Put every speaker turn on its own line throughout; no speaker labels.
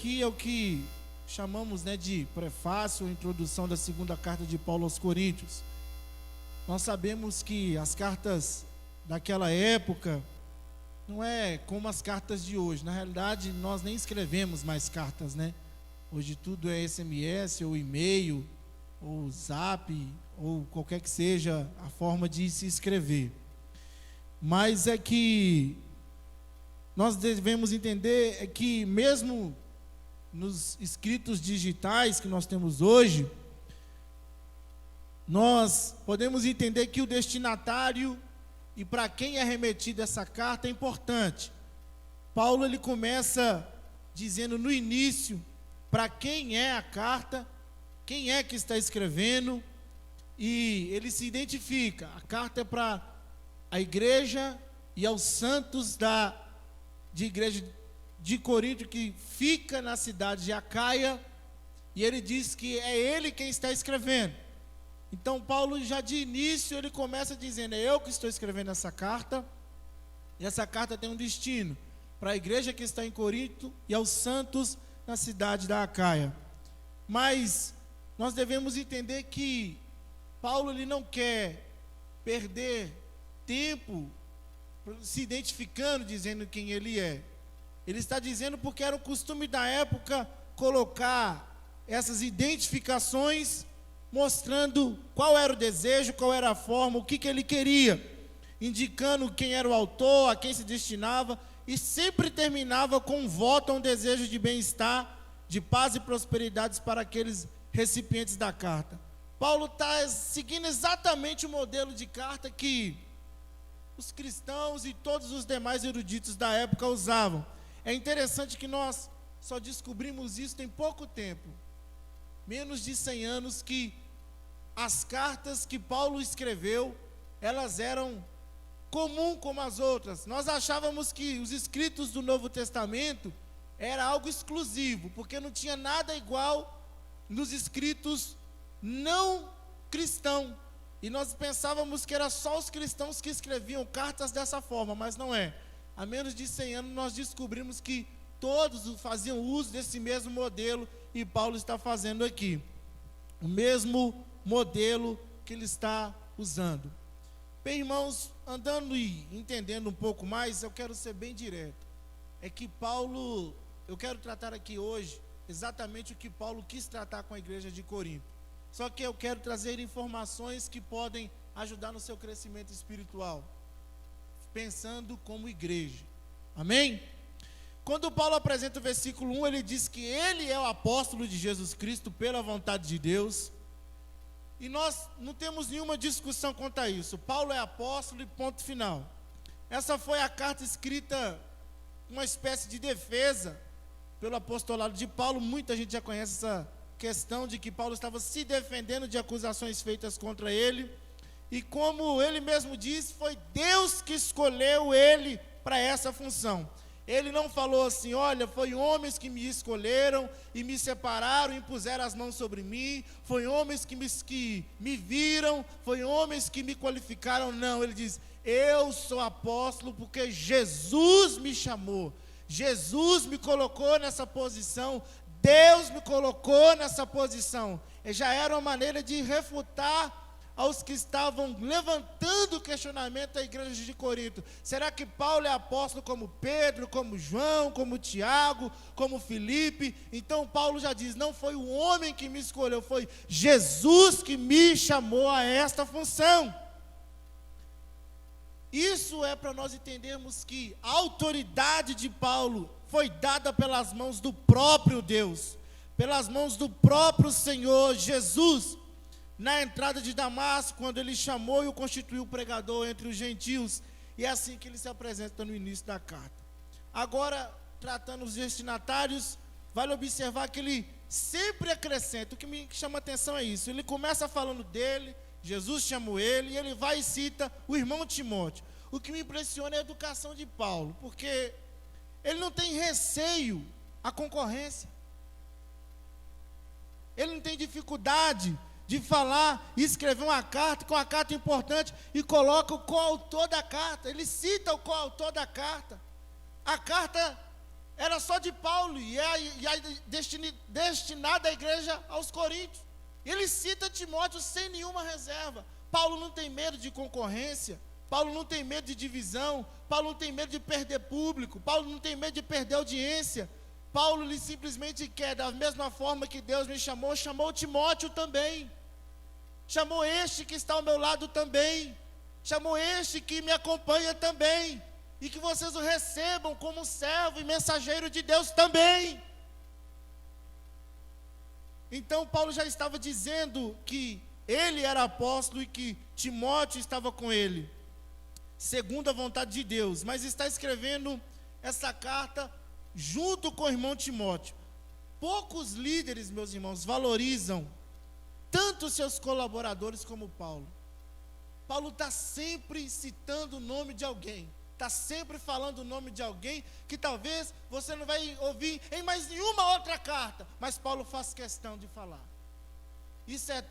aqui é o que chamamos, de prefácio ou introdução da segunda carta de Paulo aos Coríntios. Nós sabemos que as cartas daquela época não é como as cartas de hoje. Na realidade, nós nem escrevemos mais cartas, Hoje tudo é SMS ou e-mail ou zap ou qualquer que seja a forma de se escrever. Mas é que nós devemos entender que mesmo nos escritos digitais que nós temos hoje, nós podemos entender que o destinatário e para quem é remetida essa carta é importante. Paulo ele começa dizendo no início para quem é a carta, quem é que está escrevendo, e ele se identifica. A carta é para a igreja e aos santos de igreja de Corinto, que fica na cidade de Acaia, e ele diz que é ele quem está escrevendo. Então Paulo já de início ele começa dizendo: é eu que estou escrevendo essa carta, e essa carta tem um destino para a igreja que está em Corinto e aos santos na cidade da Acaia. Mas nós devemos entender que Paulo ele não quer perder tempo se identificando, dizendo quem ele é. Ele está dizendo porque era o costume da época colocar essas identificações, mostrando qual era o desejo, qual era a forma, o que ele queria, indicando quem era o autor, a quem se destinava, e sempre terminava com um voto, um desejo de bem-estar, de paz e prosperidades para aqueles recipientes da carta. Paulo está seguindo exatamente o modelo de carta que os cristãos e todos os demais eruditos da época usavam. É interessante que nós só descobrimos isso tem pouco tempo, menos de 100 anos, que as cartas que Paulo escreveu, elas eram comum como as outras. Nós achávamos que os escritos do Novo Testamento era algo exclusivo, porque não tinha nada igual nos escritos não cristãos. E nós pensávamos que era só os cristãos que escreviam cartas dessa forma, mas não é. Há menos de 100 anos nós descobrimos que todos faziam uso desse mesmo modelo, e Paulo está fazendo aqui o mesmo modelo que ele está usando. Bem, irmãos, andando e entendendo um pouco mais, eu quero ser bem direto. É que Paulo, eu quero tratar aqui hoje exatamente o que Paulo quis tratar com a igreja de Corinto. Só que eu quero trazer informações que podem ajudar no seu crescimento espiritual, pensando como igreja. Amém? Quando Paulo apresenta o versículo 1, ele diz que ele é o apóstolo de Jesus Cristo pela vontade de Deus. E nós não temos nenhuma discussão quanto a isso. Paulo é apóstolo e ponto final. Essa foi a carta escrita, uma espécie de defesa pelo apostolado de Paulo. Muita gente já conhece essa questão de que Paulo estava se defendendo de acusações feitas contra ele. E como ele mesmo disse, foi Deus que escolheu ele para essa função. Ele não falou assim: olha, foi homens que me escolheram e me separaram e impuseram as mãos sobre mim, foi homens que me viram, foi homens que me qualificaram. Não, ele diz: eu sou apóstolo porque Jesus me chamou, Jesus me colocou nessa posição, Deus me colocou nessa posição. E já era uma maneira de refutar aos que estavam levantando o questionamento da igreja de Corinto. Será que Paulo é apóstolo como Pedro, como João, como Tiago, como Filipe? Então Paulo já diz: não foi o homem que me escolheu, foi Jesus que me chamou a esta função. Isso é para nós entendermos que a autoridade de Paulo foi dada pelas mãos do próprio Deus, pelas mãos do próprio Senhor Jesus, na entrada de Damasco, quando ele chamou e o constituiu pregador entre os gentios. E é assim que ele se apresenta no início da carta. Agora, tratando os destinatários, vale observar que ele sempre acrescenta. O que me chama a atenção é isso: ele começa falando dele, Jesus chamou ele, e ele vai e cita o irmão Timóteo. O que me impressiona é a educação de Paulo, porque ele não tem receio à concorrência, ele não tem dificuldade de falar e escrever uma carta, com uma carta importante, e coloca o coautor da carta. Ele cita o coautor da carta. A carta era só de Paulo e é destinada à igreja aos coríntios. Ele cita Timóteo sem nenhuma reserva. Paulo não tem medo de concorrência, Paulo não tem medo de divisão, Paulo não tem medo de perder público, Paulo não tem medo de perder audiência. Paulo ele simplesmente quer, da mesma forma que Deus me chamou, chamou Timóteo também, chamou este que está ao meu lado também, chamou este que me acompanha também, e que vocês o recebam como servo e mensageiro de Deus também. Então Paulo já estava dizendo que ele era apóstolo e que Timóteo estava com ele, segundo a vontade de Deus, mas está escrevendo essa carta junto com o irmão Timóteo. Poucos líderes, meus irmãos, valorizam tanto seus colaboradores como Paulo. Paulo está sempre citando o nome de alguém, está sempre falando o nome de alguém que talvez você não vai ouvir em mais nenhuma outra carta, mas Paulo faz questão de falar. Isso é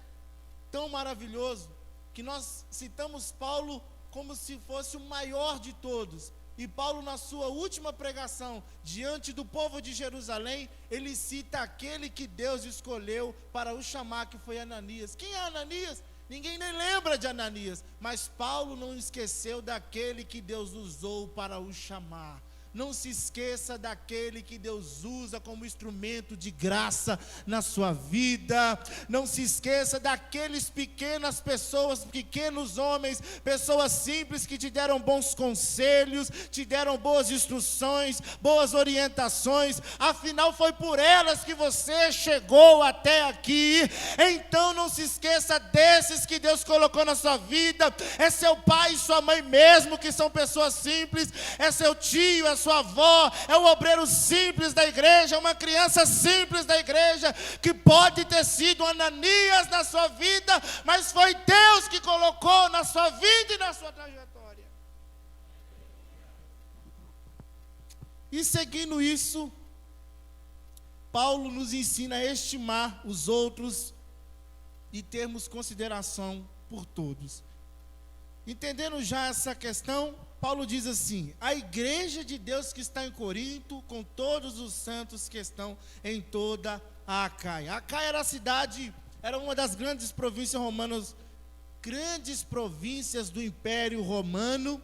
tão maravilhoso que nós citamos Paulo como se fosse o maior de todos. E Paulo, na sua última pregação diante do povo de Jerusalém, ele cita aquele que Deus escolheu para o chamar, que foi Ananias. Quem é Ananias? Ninguém nem lembra de Ananias, mas Paulo não esqueceu daquele que Deus usou para o chamar. Não se esqueça daquele que Deus usa como instrumento de graça na sua vida. Não se esqueça daqueles pequenas pessoas, pequenos homens, pessoas simples que te deram bons conselhos, te deram boas instruções, boas orientações. Afinal, foi por elas que você chegou até aqui. Então não se esqueça desses que Deus colocou na sua vida. É seu pai e sua mãe mesmo, que são pessoas simples. É seu tio, é sua avó, é o obreiro simples da igreja, uma criança simples da igreja, que pode ter sido Ananias na sua vida, mas foi Deus que colocou na sua vida e na sua trajetória. E seguindo isso, Paulo nos ensina a estimar os outros e termos consideração por todos. Entendendo já essa questão, Paulo diz assim: a igreja de Deus que está em Corinto, com todos os santos que estão em toda a Acaia. A Acaia era a cidade, era uma das grandes províncias romanas, grandes províncias do Império Romano,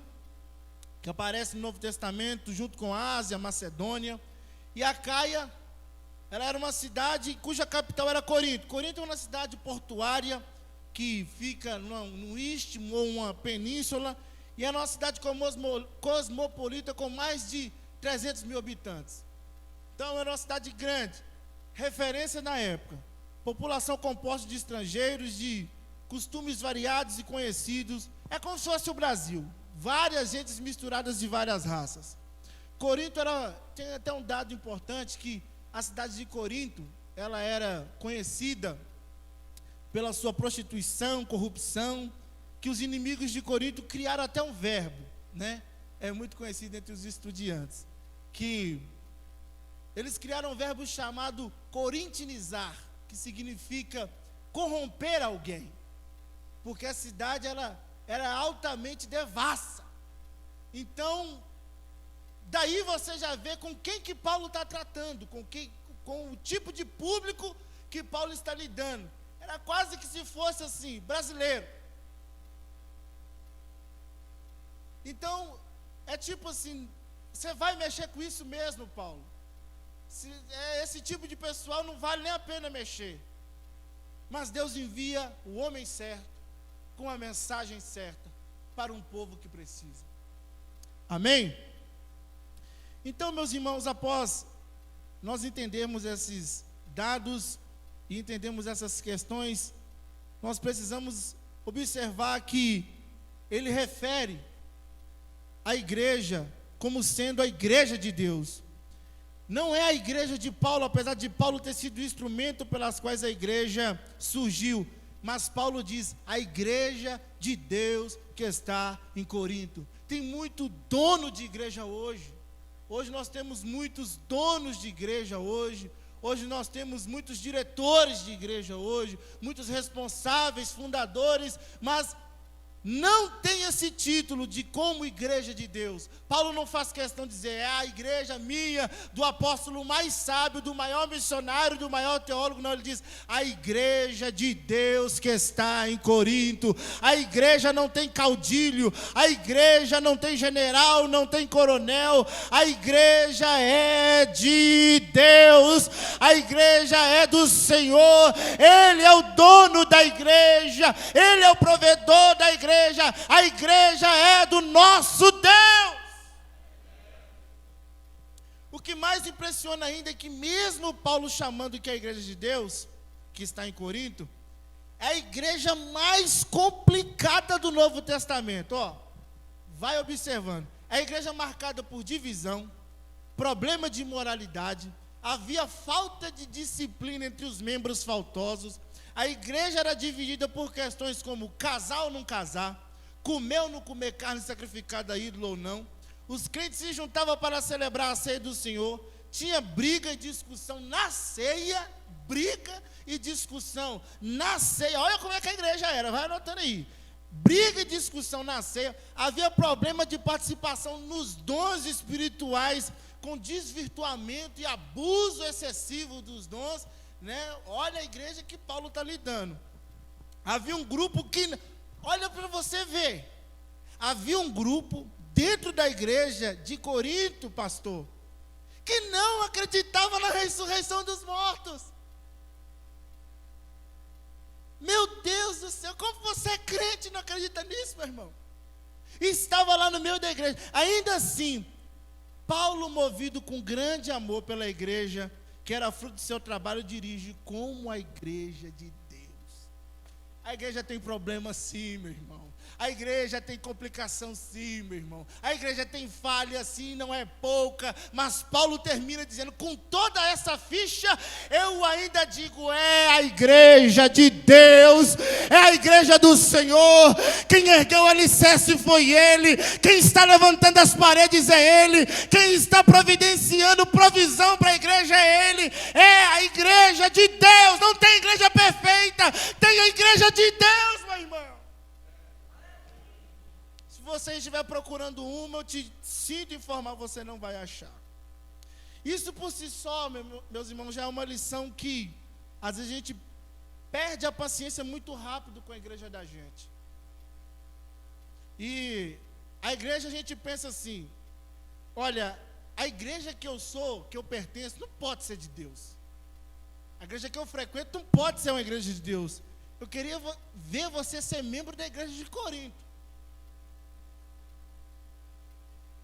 que aparece no Novo Testamento, junto com a Ásia, Macedônia. E a Acaia, ela era uma cidade cuja capital era Corinto. Corinto é uma cidade portuária que fica num istmo ou uma península, e é uma cidade cosmopolita com mais de 300 mil habitantes. Então era uma cidade grande, referência na época. População composta de estrangeiros, de costumes variados e conhecidos. É como se fosse o Brasil, várias gentes misturadas de várias raças. Corinto tem até um dado importante, que a cidade de Corinto, ela era conhecida pela sua prostituição, corrupção, que os inimigos de Corinto criaram até um verbo, né? É muito conhecido entre os estudiantes, que eles criaram um verbo chamado corintinizar, que significa corromper alguém, porque a cidade ela era altamente devassa. Então, daí você já vê com quem que Paulo está tratando, com o tipo de público que Paulo está lidando. Era quase que se fosse assim, brasileiro. Então, é tipo assim, você vai mexer com isso mesmo, Paulo? Esse tipo de pessoal não vale nem a pena mexer. Mas Deus envia o homem certo, com a mensagem certa, para um povo que precisa. Amém? Então, meus irmãos, após nós entendermos esses dados e entendemos essas questões, nós precisamos observar que ele refere a igreja como sendo a igreja de Deus. Não é a igreja de Paulo, apesar de Paulo ter sido o instrumento pelas quais a igreja surgiu, mas Paulo diz, a igreja de Deus que está em Corinto. Tem muito dono de igreja hoje. Hoje nós temos muitos donos de igreja hoje. Hoje nós temos muitos diretores de igreja hoje, muitos responsáveis, fundadores, mas não tem esse título de como igreja de Deus. Paulo não faz questão de dizer, é a igreja minha, do apóstolo mais sábio, do maior missionário, do maior teólogo. Não, ele diz, a igreja de Deus que está em Corinto. A igreja não tem caudilho, a igreja não tem general, não tem coronel. A igreja é de Deus, a igreja é do Senhor. Ele é o dono da igreja, Ele é o provedor da igreja. A igreja é do nosso Deus. O que mais impressiona ainda é que mesmo Paulo chamando que a igreja de Deus, que está em Corinto, é a igreja mais complicada do Novo Testamento. Vai observando. É a igreja marcada por divisão, problema de imoralidade, havia falta de disciplina entre os membros faltosos. A igreja era dividida por questões como casar ou não casar, comer ou não comer carne sacrificada a ídolo ou não. Os crentes se juntavam para celebrar a ceia do Senhor. Tinha briga e discussão na ceia, briga e discussão na ceia. Olha como é que a igreja era, vai anotando aí. Briga e discussão na ceia. Havia problema de participação nos dons espirituais, com desvirtuamento e abuso excessivo dos dons. Olha a igreja que Paulo está lidando. Havia um grupo que, olha para você ver, havia um grupo dentro da igreja de Corinto, pastor, que não acreditava na ressurreição dos mortos. Meu Deus do céu, como você é crente e não acredita nisso, meu irmão? Estava lá no meio da igreja. Ainda assim, Paulo, movido com grande amor pela igreja, que era fruto do seu trabalho, dirige como a igreja de Deus. A igreja tem problema sim, meu irmão. A igreja tem complicação sim, meu irmão. A igreja tem falha sim, não é pouca. Mas Paulo termina dizendo, com toda essa ficha, eu ainda digo, é a igreja de Deus, é a igreja do Senhor. Quem ergueu o alicerce foi Ele. Quem está levantando as paredes é Ele. Quem está providenciando provisão para a igreja é Ele. É a igreja de Deus. Não tem igreja perfeita, tem a igreja de Deus, meu irmão. Se você estiver procurando uma, eu te sinto informar, você não vai achar. Isso por si só, meus irmãos, já é uma lição que às vezes a gente perde a paciência muito rápido com a igreja da gente. E a igreja, a gente pensa assim, olha, a igreja que eu sou, que eu pertenço, não pode ser de Deus. A igreja que eu frequento não pode ser uma igreja de Deus. Eu queria ver você ser membro da igreja de Corinto.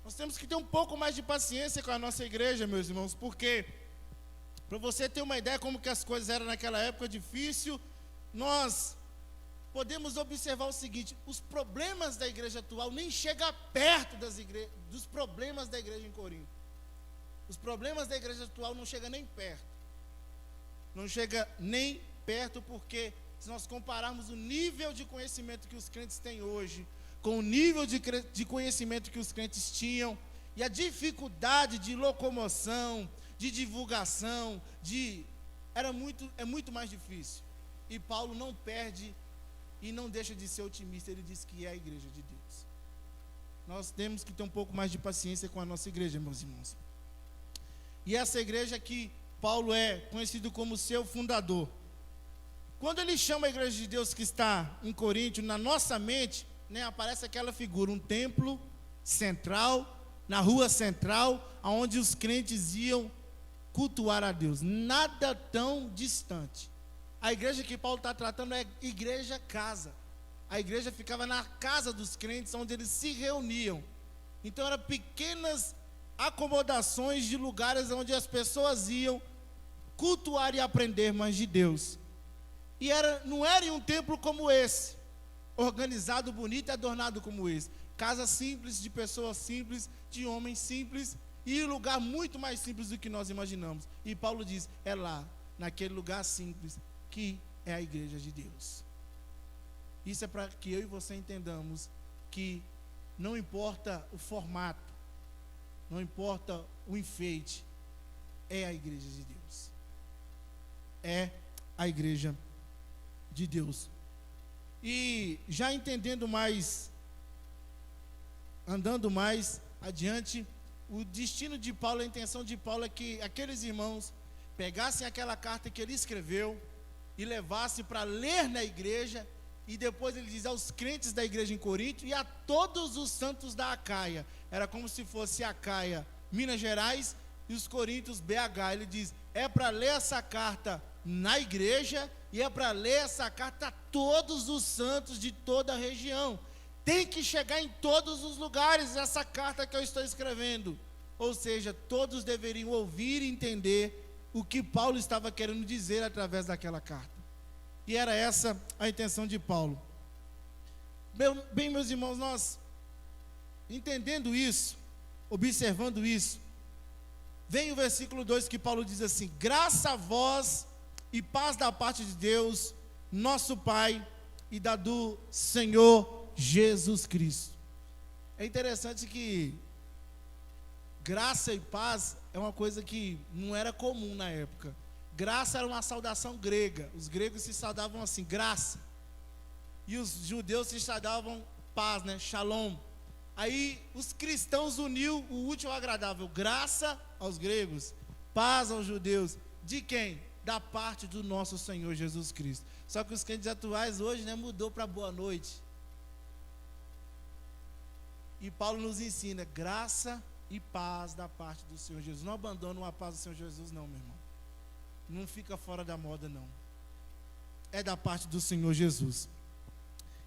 Nós temos que ter um pouco mais de paciência com a nossa igreja, meus irmãos, porque, para você ter uma ideia como que as coisas eram naquela época difícil, nós podemos observar o seguinte, os problemas da igreja atual nem chegam perto dos problemas da igreja em Corinto. Os problemas da igreja atual não chegam nem perto. Não chega nem perto, porque se nós compararmos o nível de conhecimento que os crentes têm hoje com o nível de conhecimento que os crentes tinham, e a dificuldade de locomoção, de divulgação, é muito mais difícil. E Paulo não perde e não deixa de ser otimista, ele diz que é a igreja de Deus. Nós temos que ter um pouco mais de paciência com a nossa igreja, meus irmãos. E essa igreja que Paulo é conhecido como seu fundador. Quando ele chama a igreja de Deus que está em Corinto, na nossa mente, aparece aquela figura, um templo central, na rua central, onde os crentes iam cultuar a Deus. Nada tão distante. A igreja que Paulo está tratando é igreja casa. A igreja ficava na casa dos crentes, onde eles se reuniam. Então eram pequenas acomodações de lugares onde as pessoas iam cultuar e aprender mais de Deus. E não era em um templo como esse, organizado, bonito e adornado como esse. Casa simples, de pessoas simples, de homens simples, e lugar muito mais simples do que nós imaginamos. E Paulo diz, é lá, naquele lugar simples, que é a igreja de Deus. Isso é para que eu e você entendamos que não importa o formato, não importa o enfeite, é a igreja de Deus. É a igreja de Deus. E já entendendo mais, andando mais adiante, o destino de Paulo, a intenção de Paulo é que aqueles irmãos pegassem aquela carta que ele escreveu e levassem para ler na igreja, e depois ele diz aos crentes da igreja em Corinto e a todos os santos da Acaia. Era como se fosse Acaia, Minas Gerais, e os Coríntios, BH. Ele diz, é para ler essa carta na igreja e é para ler essa carta a todos os santos de toda a região. Tem que chegar em todos os lugares essa carta que eu estou escrevendo. Ou seja, todos deveriam ouvir e entender o que Paulo estava querendo dizer através daquela carta. E era essa a intenção de Paulo. Bem, meus irmãos, nós entendendo isso, observando isso, vem o versículo 2 que Paulo diz assim: graça a vós e paz da parte de Deus, nosso Pai, e da do Senhor Jesus Cristo. É interessante que graça e paz é uma coisa que não era comum na época. Graça era uma saudação grega. Os gregos se saudavam assim, graça. E os judeus se saudavam paz, né? Shalom. Aí os cristãos uniu o útil ao agradável. Graça aos gregos, paz aos judeus. De quem? Da parte do nosso Senhor Jesus Cristo. Só que os crentes atuais hoje, né, mudou para boa noite. E Paulo nos ensina graça e paz da parte do Senhor Jesus. Não abandona a paz do Senhor Jesus não, meu irmão. Não fica fora da moda não. É da parte do Senhor Jesus.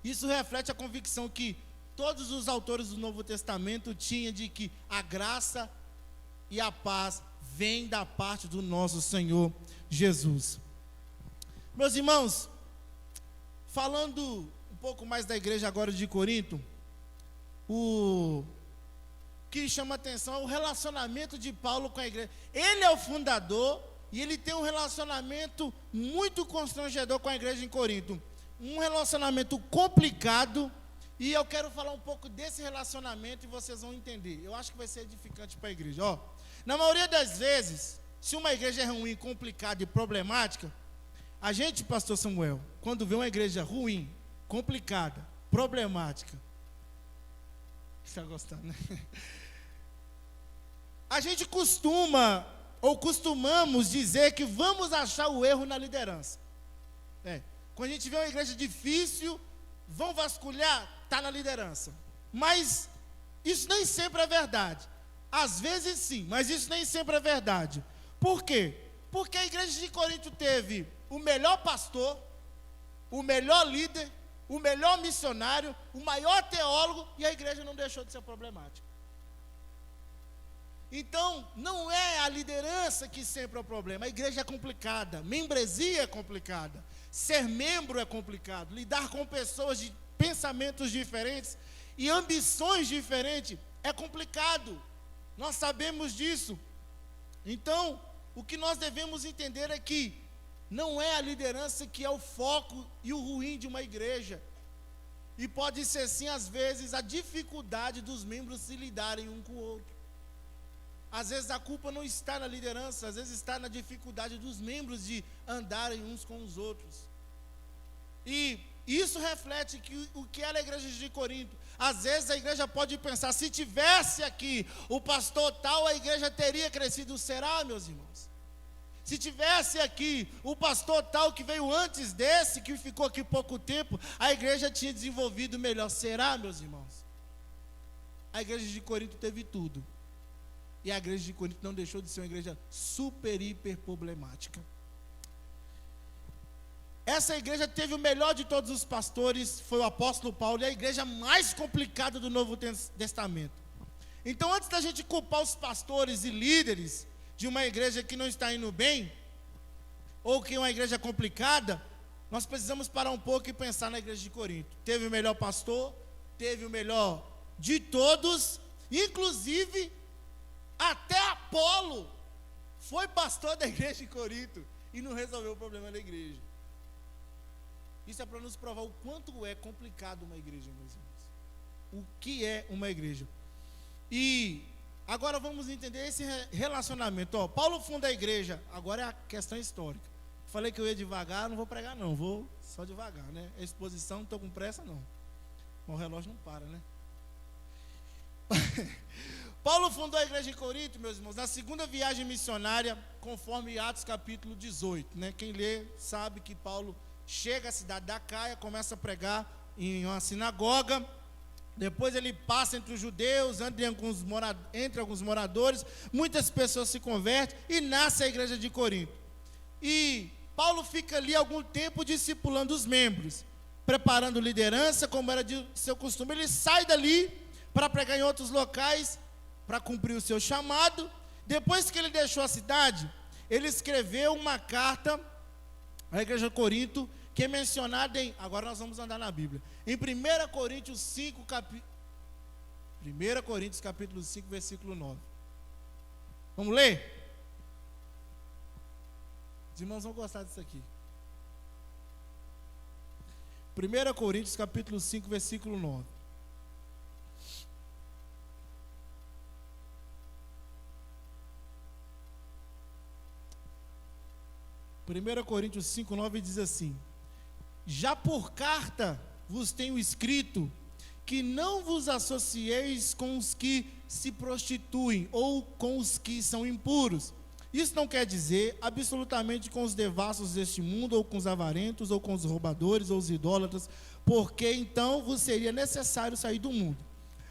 Isso reflete a convicção que todos os autores do Novo Testamento tinham de que a graça e a paz vem da parte do nosso Senhor Jesus. Meus irmãos, falando um pouco mais da igreja agora de Corinto, o que chama atenção é o relacionamento de Paulo com a igreja. Ele é o fundador e ele tem um relacionamento muito constrangedor com a igreja em Corinto. Um relacionamento complicado, e eu quero falar um pouco desse relacionamento e vocês vão entender. Eu acho que vai ser edificante para a igreja. Ó, na maioria das vezes, se uma igreja é ruim, complicada e problemática, a gente, pastor Samuel, quando vê uma igreja ruim, complicada, problemática, você vai gostar, né? A gente costumamos dizer que vamos achar o erro na liderança. Quando a gente vê uma igreja difícil, vão vasculhar, está na liderança. Mas isso nem sempre é verdade. Às vezes sim, mas isso nem sempre é verdade. Por quê? Porque a igreja de Corinto teve o melhor pastor, o melhor líder, o melhor missionário, o maior teólogo, e a igreja não deixou de ser problemática. Então, não é a liderança que sempre é o problema. A igreja é complicada, membresia é complicada, ser membro é complicado, lidar com pessoas de pensamentos diferentes e ambições diferentes é complicado. Nós sabemos disso. Então, o que nós devemos entender é que não é a liderança que é o foco e o ruim de uma igreja. E pode ser sim, às vezes, a dificuldade dos membros se lidarem um com o outro. Às vezes a culpa não está na liderança, às vezes está na dificuldade dos membros de andarem uns com os outros. E isso reflete o que era a igreja de Corinto. Às vezes a igreja pode pensar, se tivesse aqui o pastor tal, a igreja teria crescido. Será, meus irmãos? Se tivesse aqui o pastor tal que veio antes desse, que ficou aqui pouco tempo, a igreja tinha desenvolvido melhor. Será, meus irmãos? A igreja de Corinto teve tudo. E a igreja de Corinto não deixou de ser uma igreja super, hiper problemática. Essa igreja teve o melhor de todos os pastores, foi o apóstolo Paulo, e a igreja mais complicada do Novo Testamento. Então, antes da gente culpar os pastores e líderes de uma igreja que não está indo bem, ou que é uma igreja complicada, nós precisamos parar um pouco e pensar na igreja de Corinto. Teve o melhor pastor, teve o melhor de todos, inclusive até Apolo foi pastor da igreja de Corinto e não resolveu o problema da igreja. Isso é para nos provar o quanto é complicado uma igreja, meus irmãos. O que é uma igreja? E agora vamos entender esse relacionamento. Paulo funda a igreja, agora é a questão histórica. Falei que eu ia devagar, não vou pregar não, vou só devagar, né? A exposição, não estou com pressa, não. Mas o relógio não para, né? Paulo fundou a igreja em Corinto, meus irmãos, na segunda viagem missionária, conforme Atos capítulo 18, né? Quem lê sabe que Paulo chega à cidade da Caia, começa a pregar em uma sinagoga, depois ele passa entre os judeus, entre alguns moradores, muitas pessoas se convertem e nasce a igreja de Corinto. E Paulo fica ali algum tempo discipulando os membros, preparando liderança, como era de seu costume. Ele sai dali para pregar em outros locais, para cumprir o seu chamado. Depois que ele deixou a cidade, ele escreveu uma carta à igreja de Corinto, que é mencionada em, agora nós vamos andar na Bíblia, em 1 Coríntios 5, 1 Coríntios capítulo 5, versículo 9. Vamos ler? Os irmãos vão gostar disso aqui. 1 Coríntios capítulo 5, versículo 9. Primeira Coríntios 5, 9 diz assim: já por carta vos tenho escrito que não vos associeis com os que se prostituem ou com os que são impuros. Isso não quer dizer absolutamente com os devassos deste mundo, ou com os avarentos, ou com os roubadores, ou os idólatras, porque então vos seria necessário sair do mundo.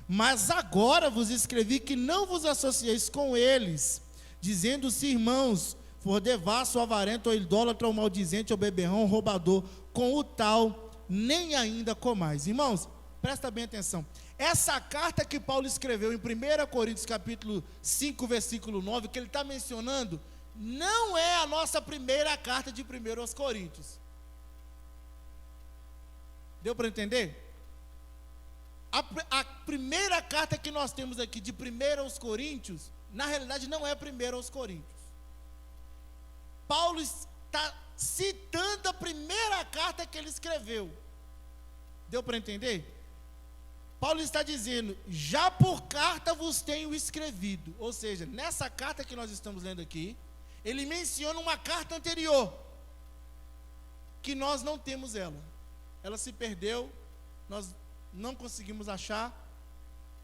Mas agora vos escrevi que não vos associeis com eles, dizendo-se irmãos, for devasso, avarento, ou idólatra, ou maldizente, ou beberrão, ou roubador, com o tal, nem ainda comais. Irmãos, presta bem atenção. Essa carta que Paulo escreveu em 1 Coríntios capítulo 5, versículo 9, que ele está mencionando, não é a nossa primeira carta de 1 Coríntios. Deu para entender? A primeira carta que nós temos aqui de 1 Coríntios, na realidade não é 1 Coríntios. Paulo está citando a primeira carta que ele escreveu. Deu para entender? Paulo está dizendo, já por carta vos tenho escrevido. Ou seja, nessa carta que nós estamos lendo aqui, ele menciona uma carta anterior, que nós não temos ela. Ela se perdeu, nós não conseguimos achar,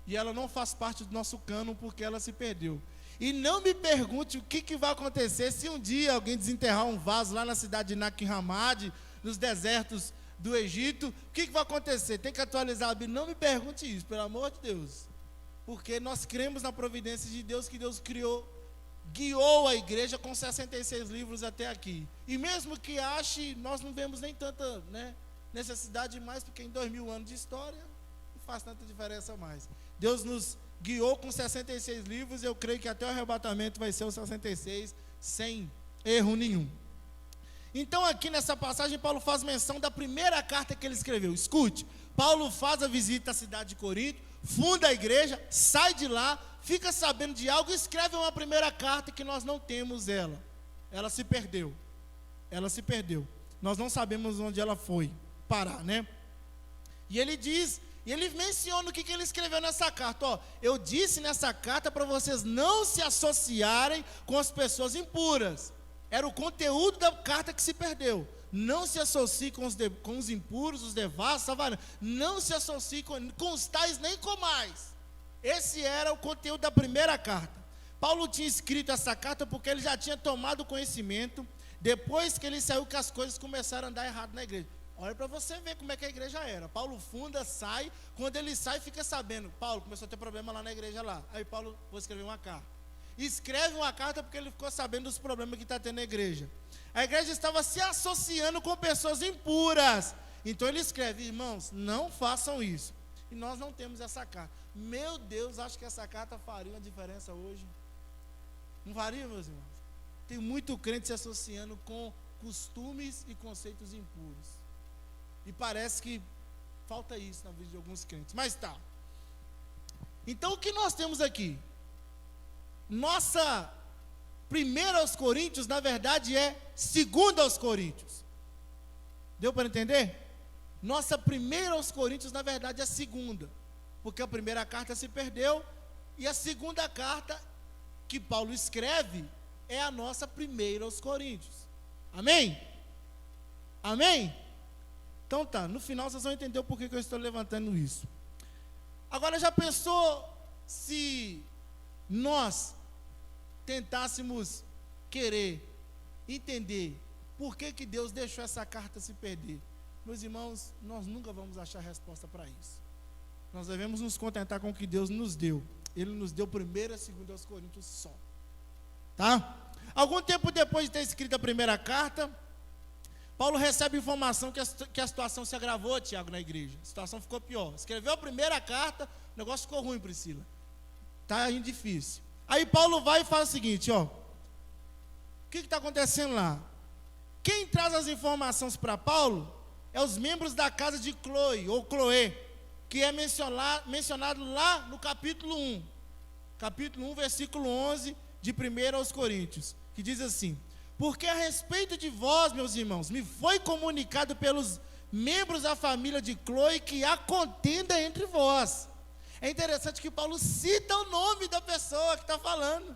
e ela não faz parte do nosso cânon porque ela se perdeu. E não me pergunte o que vai acontecer se um dia alguém desenterrar um vaso lá na cidade de Nag Hammadi, nos desertos do Egito. O que vai acontecer? Tem que atualizar a Bíblia. Não me pergunte isso, pelo amor de Deus. Porque nós cremos na providência de Deus, que Deus guiou a igreja com 66 livros até aqui. E mesmo que ache, nós não vemos nem tanta necessidade mais, porque em 2000 anos de história, não faz tanta diferença mais. Deus nos guiou com 66 livros, eu creio que até o arrebatamento vai ser os 66, sem erro nenhum. Então aqui nessa passagem, Paulo faz menção da primeira carta que ele escreveu. Escute, Paulo faz a visita à cidade de Corinto, funda a igreja, sai de lá, fica sabendo de algo e escreve uma primeira carta que nós não temos ela. Ela se perdeu. Nós não sabemos onde ela foi parar, né? E ele diz... E ele menciona o que ele escreveu nessa carta. Ó, eu disse nessa carta para vocês não se associarem com as pessoas impuras. Era o conteúdo da carta que se perdeu. Não se associe com os impuros, os devassos, não se associe com os tais nem comais. Esse era o conteúdo da primeira carta. Paulo tinha escrito essa carta porque ele já tinha tomado conhecimento, depois que ele saiu, que as coisas começaram a andar errado na igreja. Olha para você ver como é que a igreja era. Paulo funda, sai, quando ele sai fica sabendo, Paulo começou a ter problema lá na igreja lá. Aí Paulo, vou escrever uma carta. Escreve uma carta porque ele ficou sabendo dos problemas que está tendo na igreja. A igreja estava se associando com pessoas impuras. Então ele escreve, irmãos, não façam isso. E nós não temos essa carta. Meu Deus, acho que essa carta faria uma diferença hoje. Não faria, meus irmãos? Tem muito crente se associando com costumes e conceitos impuros. E parece que falta isso na vida de alguns crentes. Mas tá. Então o que nós temos aqui? Nossa primeira aos Coríntios, na verdade, é segunda aos Coríntios. Deu para entender? Nossa primeira aos Coríntios, na verdade, é a segunda. Porque a primeira carta se perdeu. E a segunda carta que Paulo escreve é a nossa primeira aos Coríntios. Amém? Amém? Então tá, no final vocês vão entender o porquê que eu estou levantando isso. Agora, já pensou se nós tentássemos querer entender por que Deus deixou essa carta se perder? Meus irmãos, nós nunca vamos achar resposta para isso. Nós devemos nos contentar com o que Deus nos deu. Ele nos deu 1ª e 2ª Coríntios só. Tá? Algum tempo depois de ter escrito a primeira carta, Paulo recebe informação que a situação se agravou, Tiago, na igreja. A situação ficou pior. Escreveu a primeira carta, o negócio ficou ruim, Priscila. Está indo difícil. Aí Paulo vai e faz o seguinte, ó. O que está acontecendo lá? Quem traz as informações para Paulo é os membros da casa de Chloe, ou Chloé, que é mencionado lá no capítulo 1. Capítulo 1, versículo 11 de 1 aos Coríntios, que diz assim: porque a respeito de vós, meus irmãos, me foi comunicado pelos membros da família de Chloe que há contenda entre vós. É interessante que Paulo cita o nome da pessoa que está falando.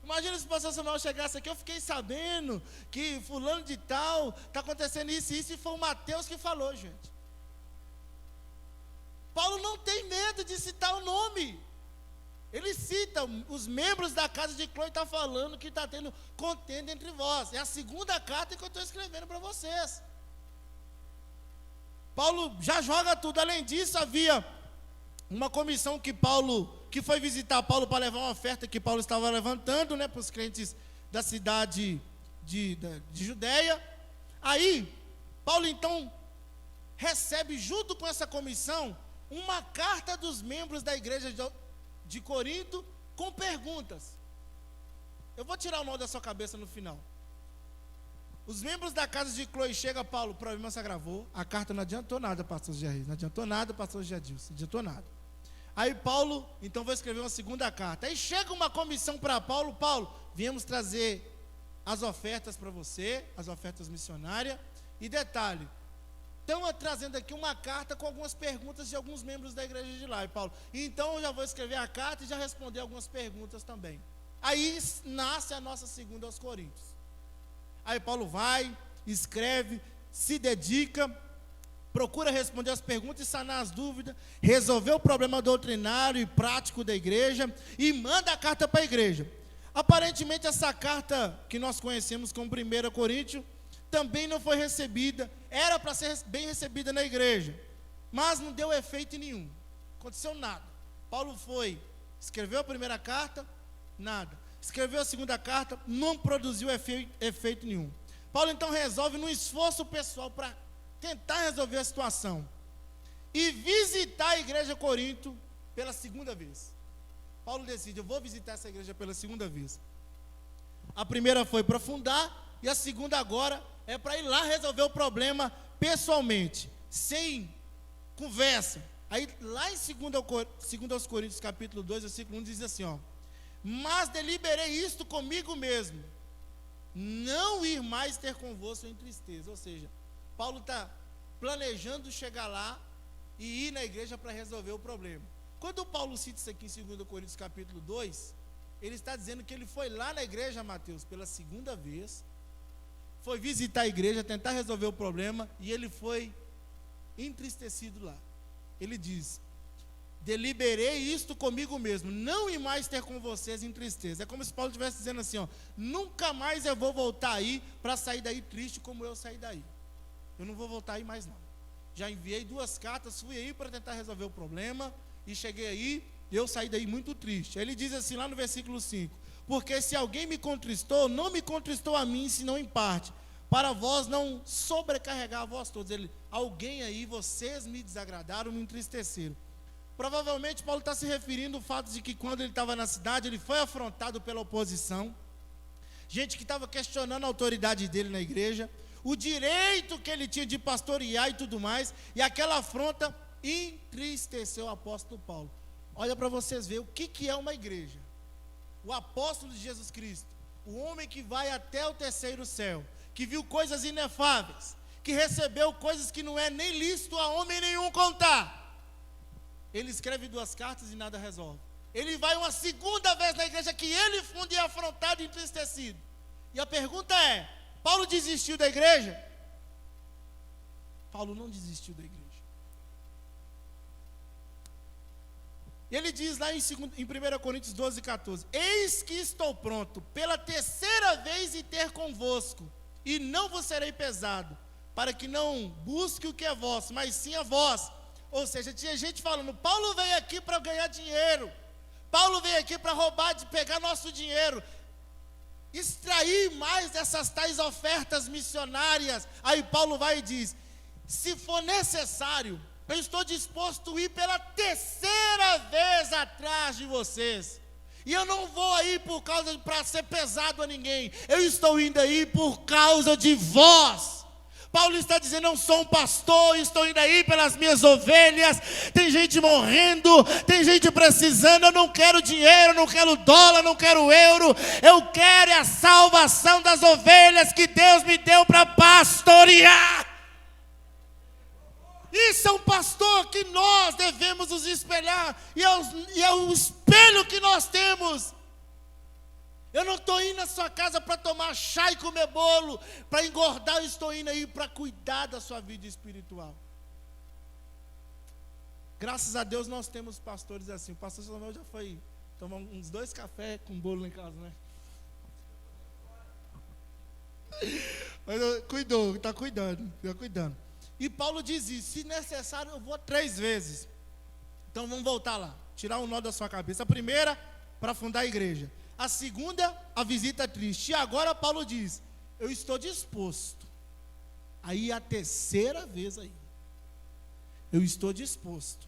Imagina se o pastor Samuel chegasse aqui, eu fiquei sabendo que fulano de tal, está acontecendo isso e isso, e foi o Mateus que falou, gente. Paulo não tem medo de citar o nome. Ele cita, os membros da casa de Chloe estão falando que está tendo contenda entre vós. É a 2ª carta que eu estou escrevendo para vocês. Paulo já joga tudo. Além disso, havia uma comissão que foi visitar Paulo para levar uma oferta que Paulo estava levantando, né, para os crentes da cidade de Judeia. Aí, Paulo então recebe junto com essa comissão uma carta dos membros da igreja de Corinto com perguntas. Eu vou tirar o nó da sua cabeça no final. Os membros da casa de Chloe chegam a Paulo, o problema se agravou, a carta não adiantou nada, pastor Gerris, não adiantou nada, pastor Jadilson, não adiantou nada. Aí Paulo, então vou escrever uma 2ª carta. Aí chega uma comissão para Paulo: Paulo, viemos trazer as ofertas para você, as ofertas missionárias, e detalhe, estão trazendo aqui uma carta com algumas perguntas de alguns membros da igreja de lá. E Paulo, então eu já vou escrever a carta e já responder algumas perguntas também. Aí nasce a nossa 2 aos Coríntios. Aí Paulo vai, escreve, se dedica, procura responder as perguntas e sanar as dúvidas, resolver o problema doutrinário e prático da igreja e manda a carta para a igreja. Aparentemente essa carta que nós conhecemos como 1 Coríntios também não foi recebida, era para ser bem recebida na igreja, mas não deu efeito nenhum, aconteceu nada. Paulo escreveu a primeira carta, nada. Escreveu a 2ª carta, não produziu efeito nenhum. Paulo então resolve, num esforço pessoal, para tentar resolver a situação, e visitar a igreja de Corinto pela 2ª vez. Paulo decide: eu vou visitar essa igreja pela 2ª vez. A primeira foi para fundar, e a 2ª agora é para ir lá resolver o problema pessoalmente, sem conversa. Aí lá em 2 aos Coríntios capítulo 2, versículo 1, diz assim, ó: mas deliberei isto comigo mesmo, não ir mais ter convosco em tristeza. Ou seja, Paulo está planejando chegar lá e ir na igreja para resolver o problema. Quando Paulo cita isso aqui em 2 Coríntios capítulo 2, ele está dizendo que ele foi lá na igreja, Mateus, pela 2ª vez, foi visitar a igreja, tentar resolver o problema, e ele foi entristecido lá. Ele diz: deliberei isto comigo mesmo, não ir mais ter com vocês em tristeza. É como se Paulo estivesse dizendo assim, ó: nunca mais eu vou voltar aí para sair daí triste como eu saí daí. Eu não vou voltar aí mais não. Já enviei 2 cartas, fui aí para tentar resolver o problema, e cheguei aí, eu saí daí muito triste. Ele diz assim lá no versículo 5: porque se alguém me contristou, não me contristou a mim, senão em parte, para vós não sobrecarregar a vós todos. Alguém aí, vocês me desagradaram, me entristeceram. Provavelmente Paulo está se referindo ao fato de que quando ele estava na cidade, ele foi afrontado pela oposição, gente que estava questionando a autoridade dele na igreja, o direito que ele tinha de pastorear e tudo mais, e aquela afronta entristeceu o apóstolo Paulo. Olha para vocês verem o que é uma igreja. O apóstolo de Jesus Cristo, o homem que vai até o 3º céu, que viu coisas inefáveis, que recebeu coisas que não é nem lícito a homem nenhum contar. Ele escreve 2 cartas e nada resolve. Ele vai uma 2ª vez na igreja que ele funda e é afrontado e entristecido. E a pergunta é: Paulo desistiu da igreja? Paulo não desistiu da igreja. Ele diz lá em 1 Coríntios 12, 14: eis que estou pronto pela terceira vez em ter convosco, e não vos serei pesado, para que não busque o que é vosso, mas sim a vós. Ou seja, tinha gente falando: Paulo veio aqui para ganhar dinheiro, Paulo veio aqui para roubar, de pegar nosso dinheiro, extrair mais dessas tais ofertas missionárias. Aí Paulo vai e diz: se for necessário, eu estou disposto a ir pela terceira vez atrás de vocês. E eu não vou aí para ser pesado a ninguém. Eu estou indo aí por causa de vós. Paulo está dizendo: não sou um pastor, estou indo aí pelas minhas ovelhas. Tem gente morrendo, tem gente precisando. Eu não quero dinheiro, não quero dólar, não quero euro. Eu quero a salvação das ovelhas que Deus me deu para pastorear. Isso é um pastor que nós devemos nos espelhar, e é o espelho que nós temos. Eu não estou indo na sua casa para tomar chá e comer bolo, para engordar. Eu estou indo aí para cuidar da sua vida espiritual. Graças a Deus nós temos pastores assim. O pastor Samuel já foi tomar uns 2 cafés com bolo lá em casa, né? Mas cuidou, está cuidando. E Paulo diz isso: se necessário eu vou 3 vezes. Então vamos voltar lá, tirar um nó da sua cabeça. A primeira, para fundar a igreja. A segunda, a visita triste. E agora Paulo diz: eu estou disposto. Aí a terceira vez aí. Eu estou disposto.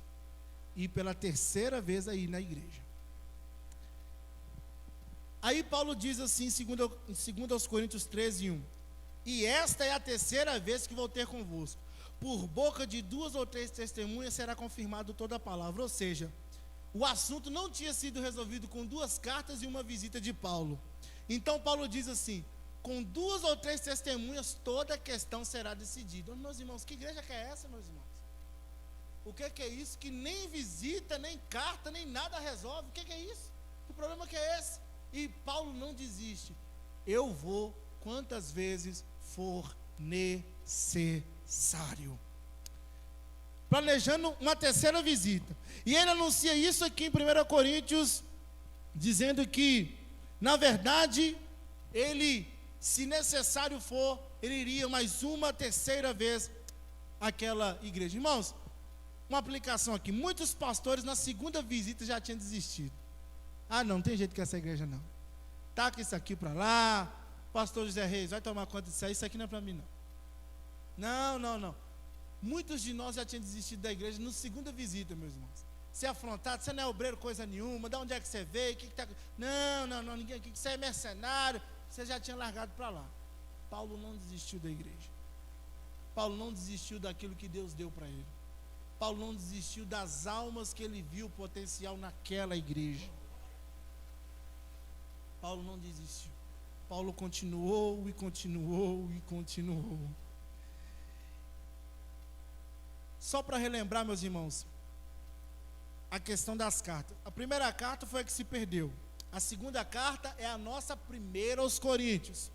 E pela terceira vez aí na igreja. Aí Paulo diz assim, em 2 Coríntios 13, 1: e esta é a terceira vez que vou ter convosco. Por boca de 2 ou 3 testemunhas será confirmado toda a palavra. Ou seja, o assunto não tinha sido resolvido com 2 cartas e uma visita de Paulo. Então Paulo diz assim: com 2 ou 3 testemunhas toda a questão será decidida. Oh, meus irmãos, que igreja que é essa, meus irmãos? O que é isso que nem visita, nem carta, nem nada resolve? O que é isso? O problema que é esse? E Paulo não desiste. Eu vou quantas vezes for necessário. Planejando uma terceira visita. E ele anuncia isso aqui em 1 Coríntios, dizendo que, na verdade, ele, se necessário for, ele iria mais uma terceira vez àquela igreja. Irmãos, uma aplicação aqui: muitos pastores na segunda visita já tinham desistido. Ah, não tem jeito com essa igreja não. Taca isso aqui para lá. Pastor José Reis, vai tomar conta disso aí, isso aqui não é para mim não. Muitos de nós já tinham desistido da igreja na segunda visita, meus irmãos. Ser afrontado: você não é obreiro coisa nenhuma, de onde é que você veio, não, ninguém aqui, você é mercenário. Você já tinha largado para lá. Paulo não desistiu da igreja. Paulo não desistiu daquilo que Deus deu para ele. Paulo não desistiu das almas que ele viu potencial naquela igreja. Paulo não desistiu. Paulo continuou e continuou e continuou. Só para relembrar, meus irmãos, a questão das cartas. A primeira carta foi a que se perdeu. A segunda carta é a nossa primeira aos Coríntios.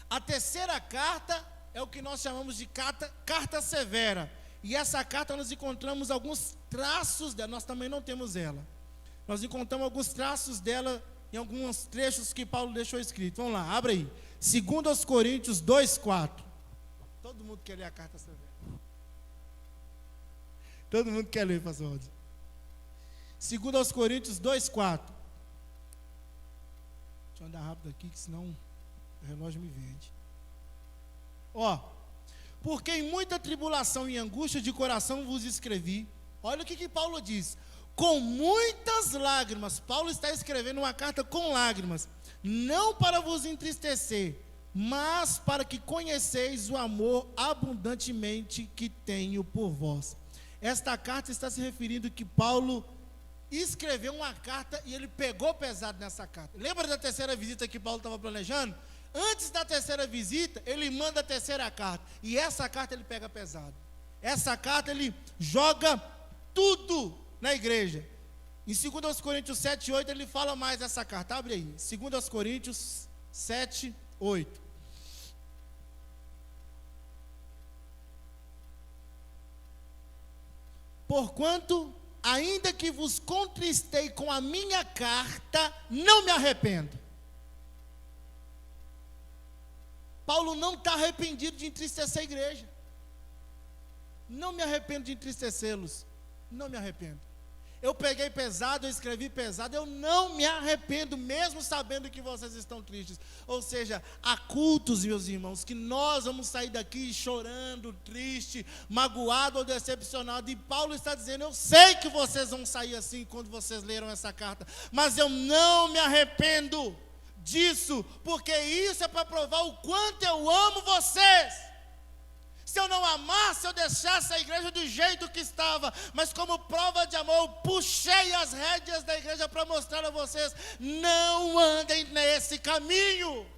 A terceira carta é o que nós chamamos de carta severa. E essa carta nós encontramos alguns traços dela. Nós também não temos ela. Nós encontramos alguns traços dela em alguns trechos que Paulo deixou escrito. Vamos lá, abre aí. 2 Coríntios 2:4. Todo mundo quer ler a carta severa. Todo mundo quer ler, pastor Rodio. 2 Coríntios 2:4. Deixa eu andar rápido aqui, que senão o relógio me vende. Porque em muita tribulação e angústia de coração vos escrevi. Olha o que Paulo diz: com muitas lágrimas. Paulo está escrevendo uma carta com lágrimas, não para vos entristecer, mas para que conheceis o amor abundantemente que tenho por vós. Esta carta está se referindo que Paulo escreveu uma carta e ele pegou pesado nessa carta. Lembra da terceira visita que Paulo estava planejando? Antes da terceira visita, ele manda a terceira carta, e essa carta ele pega pesado. Essa carta ele joga tudo na igreja. Em 2 Coríntios 7:8 ele fala mais dessa carta. Abre aí, 2 Coríntios 7:8. porquanto, ainda que vos contristei com a minha carta, não me arrependo. Paulo não está arrependido de entristecer a igreja. Não me arrependo de entristecê-los. Não me arrependo. Eu peguei pesado, eu escrevi pesado, eu não me arrependo, mesmo sabendo que vocês estão tristes. Ou seja, há cultos, meus irmãos, que nós vamos sair daqui chorando, triste, magoado ou decepcionado. E Paulo está dizendo, eu sei que vocês vão sair assim quando vocês leram essa carta, mas eu não me arrependo disso, porque isso é para provar o quanto eu amo vocês. Se eu não amasse, eu deixasse a igreja do jeito que estava, mas como prova de amor, eu puxei as rédeas da igreja para mostrar a vocês, não andem nesse caminho.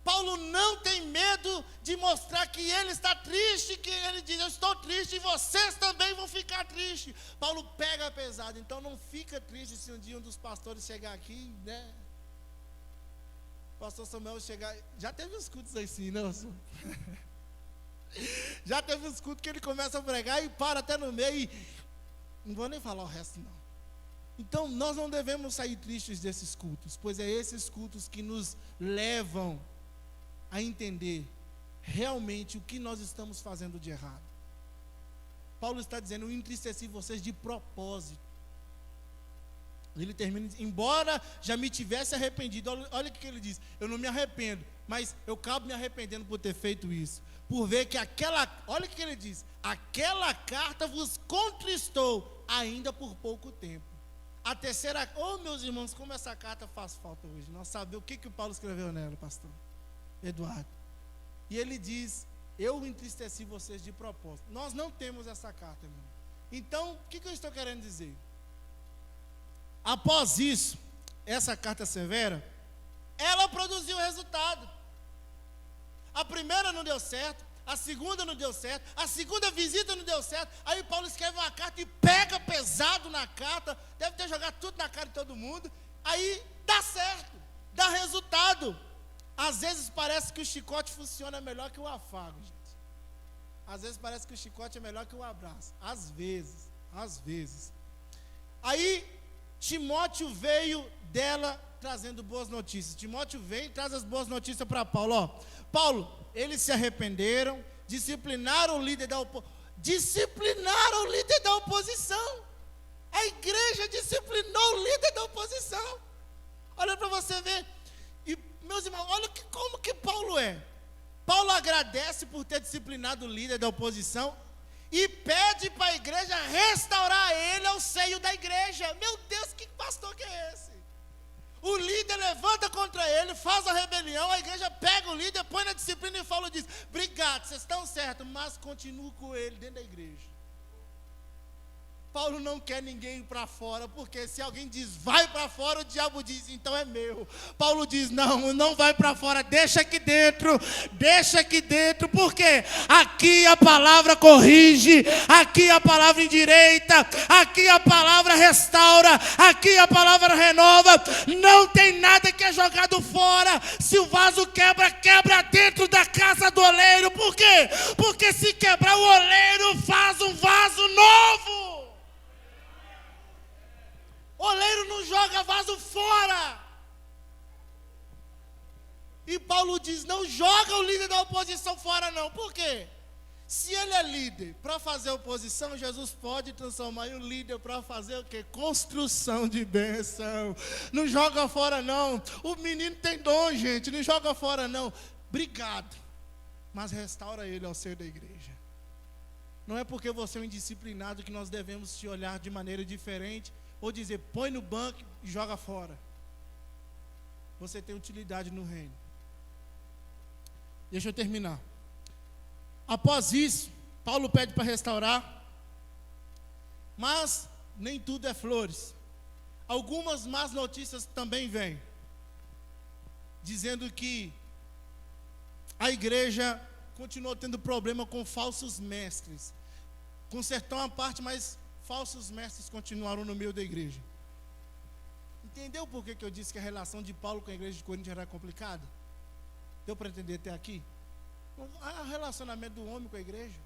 Paulo não tem medo de mostrar que ele está triste, que ele diz, eu estou triste e vocês também vão ficar tristes. Paulo pega pesado, então não fica triste se um dia um dos pastores chegar aqui, né? O pastor Samuel chegar, já teve uns cultos assim, não? Já teve uns cultos que ele começa a pregar e para até no meio e não vou nem falar o resto não. Então nós não devemos sair tristes desses cultos, pois é esses cultos que nos levam a entender realmente o que nós estamos fazendo de errado. Paulo está dizendo, eu entristeci vocês de propósito. Ele termina, embora já me tivesse arrependido, olha o que ele diz, eu não me arrependo, mas eu acabo me arrependendo por ter feito isso, por ver que olha o que ele diz, aquela carta vos contristou, ainda por pouco tempo. A terceira, meus irmãos, como essa carta faz falta hoje, nós sabemos o que o Paulo escreveu nela, pastor Eduardo, e ele diz, eu entristeci vocês de propósito. Nós não temos essa carta, irmão. Então, o que eu estou querendo dizer? Após isso, essa carta severa, ela produziu resultado. A primeira não deu certo, a segunda não deu certo, a segunda visita não deu certo. Aí Paulo escreve uma carta e pega pesado na carta, deve ter jogado tudo na cara de todo mundo. Aí dá certo, dá resultado. Às vezes parece que o chicote funciona melhor que o afago, gente. Às vezes parece que o chicote é melhor que o abraço. Às vezes. Aí Timóteo veio dela trazendo boas notícias. Timóteo veio e traz as boas notícias para Paulo. Paulo, eles se arrependeram, disciplinaram o líder da oposição. A igreja disciplinou o líder da oposição. Olha para você ver. E, meus irmãos, olha como que Paulo é. Paulo agradece por ter disciplinado o líder da oposição e pede para a igreja restaurar ele ao seio da igreja. Meu Deus, que pastor que é esse? O líder levanta contra ele, faz a rebelião, a igreja pega o líder, põe na disciplina e fala, diz, obrigado, vocês estão certos, mas continuo com ele dentro da igreja. Paulo não quer ninguém ir para fora, porque se alguém diz, vai para fora, o diabo diz, então é meu. Paulo diz, não vai para fora, deixa aqui dentro, porque aqui a palavra corrige, aqui a palavra endireita, aqui a palavra restaura, aqui a palavra renova, não tem nada que é jogado fora. Se o vaso quebra dentro da casa do oleiro. Por quê? Porque se quebrar o oleiro, faz um vaso novo. Oleiro não joga vaso fora. E Paulo diz, não joga o líder da oposição fora não. Por quê? Se ele é líder para fazer oposição, Jesus pode transformar em um líder para fazer o quê? Construção de bênção. Não joga fora não. O menino tem dom, gente, não joga fora não. Obrigado, mas restaura ele ao seio da igreja. Não é porque você é um indisciplinado que nós devemos te olhar de maneira diferente, ou dizer, põe no banco e joga fora. Você tem utilidade no reino. Deixa eu terminar. Após isso, Paulo pede para restaurar, mas nem tudo é flores. Algumas más notícias também vêm, dizendo que a igreja continuou tendo problema com falsos mestres. Consertou uma parte, mas falsos mestres continuaram no meio da igreja. Entendeu por que eu disse que a relação de Paulo com a igreja de Corinto era complicada? Deu para entender até aqui? O relacionamento do homem com a igreja.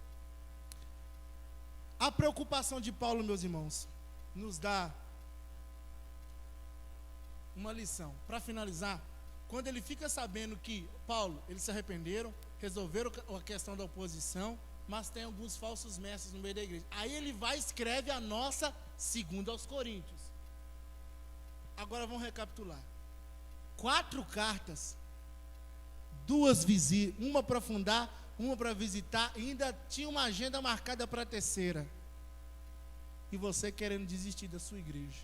A preocupação de Paulo, meus irmãos, nos dá uma lição. Para finalizar, quando ele fica sabendo que Paulo, eles se arrependeram, resolveram a questão da oposição, mas tem alguns falsos mestres no meio da igreja. Aí ele vai e escreve a nossa segunda aos Coríntios. Agora vamos recapitular. 4 cartas, 2 visitas, uma para fundar, uma para visitar, e ainda tinha uma agenda marcada para a terceira. E você querendo desistir da sua igreja.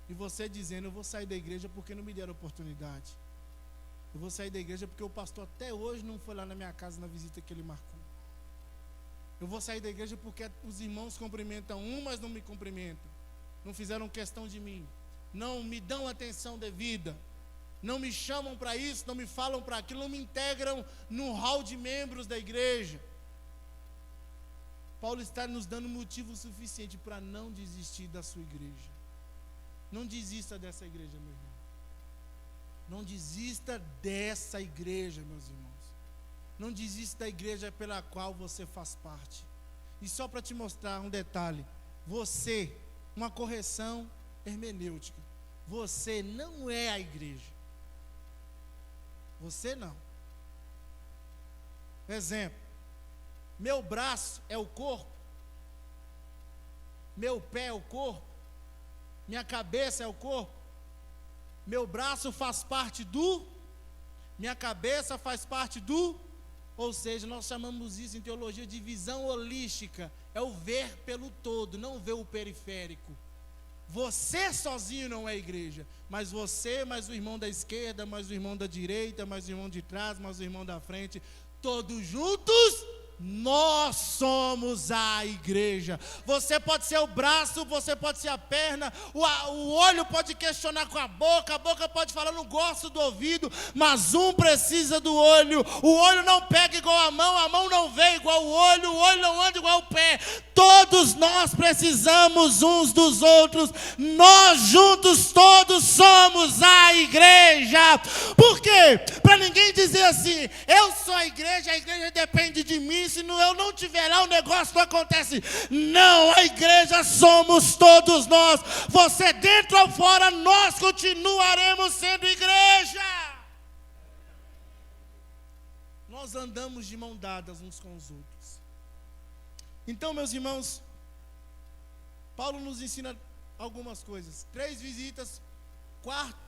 E você dizendo, eu vou sair da igreja porque não me deram oportunidade. Eu vou sair da igreja porque o pastor até hoje não foi lá na minha casa na visita que ele marcou. Eu vou sair da igreja porque os irmãos cumprimentam um, mas não me cumprimentam. Não fizeram questão de mim. Não me dão atenção devida. Não me chamam para isso, não me falam para aquilo, não me integram no hall de membros da igreja. Paulo está nos dando motivo suficiente para não desistir da sua igreja. Não desista dessa igreja, meu irmão. Não desista dessa igreja, meus irmãos. Não desista da igreja pela qual você faz parte. E só para te mostrar um detalhe. Você, uma correção hermenêutica. Você não é a igreja. Você não. Exemplo. Meu braço é o corpo. Meu pé é o corpo. Minha cabeça é o corpo. Meu braço faz parte do. Minha cabeça faz parte do. Ou seja, nós chamamos isso em teologia de visão holística. É o ver pelo todo, não ver o periférico. Você sozinho não é igreja. Mas você, mais o irmão da esquerda, mais o irmão da direita, mais o irmão de trás, mais o irmão da frente, todos juntos, nós somos a igreja. Você pode ser o braço, você pode ser a perna, o olho pode questionar com a boca pode falar, não gosto do ouvido, mas um precisa do olho. O olho não pega igual a mão não vê igual o olho não anda igual o pé. Todos nós precisamos uns dos outros. Nós juntos todos somos a igreja. Por quê? Para ninguém dizer assim, eu sou a igreja depende de mim, se eu não tiver lá o negócio não acontece. Não, a igreja somos todos nós. Você dentro ou fora, nós continuaremos sendo igreja. Nós andamos de mão dadas uns com os outros. Então, meus irmãos, Paulo nos ensina algumas coisas. 3 visitas, 4